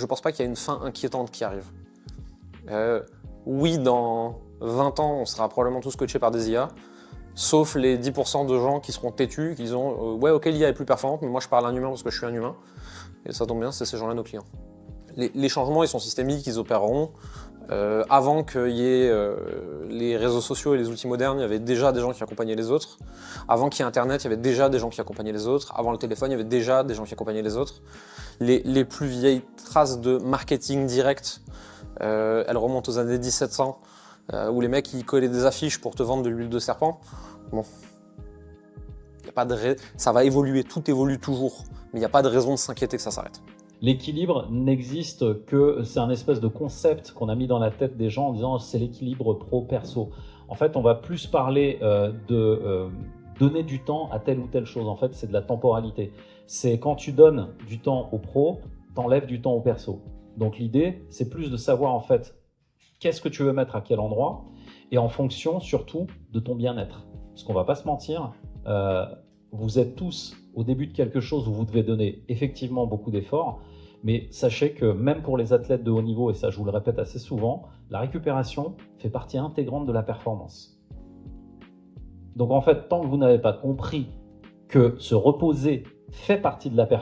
je pense pas qu'il y a une fin inquiétante qui arrive. Oui, dans 20 ans, on sera probablement tous coachés par des IA, sauf les 10% de gens qui seront têtus, qui diront ouais, ok, l'IA est plus performante, mais moi je parle à un humain parce que je suis un humain. Et ça tombe bien, c'est ces gens-là nos clients. Les changements, ils sont systémiques, ils opéreront. Avant qu'il y ait les réseaux sociaux et les outils modernes, il y avait déjà des gens qui accompagnaient les autres. Avant qu'il y ait Internet, il y avait déjà des gens qui accompagnaient les autres. Avant le téléphone, il y avait déjà des gens qui accompagnaient les autres. Les plus vieilles traces de marketing direct, elles remontent aux années 1700, où les mecs ils collaient des affiches pour te vendre de l'huile de serpent. Bon, ça va évoluer, tout évolue toujours, mais il n'y a pas de raison de s'inquiéter que ça s'arrête. L'équilibre n'existe que, c'est un espèce de concept qu'on a mis dans la tête des gens en disant c'est l'équilibre pro-perso. En fait, on va plus parler de donner du temps à telle ou telle chose. En fait, c'est de la temporalité. C'est quand tu donnes du temps au pro, t'enlèves du temps au perso. Donc l'idée, c'est plus de savoir en fait qu'est-ce que tu veux mettre à quel endroit et en fonction surtout de ton bien-être. Parce qu'on va pas se mentir, vous êtes tous au début de quelque chose où vous devez donner effectivement beaucoup d'efforts, mais sachez que même pour les athlètes de haut niveau, et ça je vous le répète assez souvent, la récupération fait partie intégrante de la performance. Donc en fait, tant que vous n'avez pas compris que se reposer fait partie de la performance,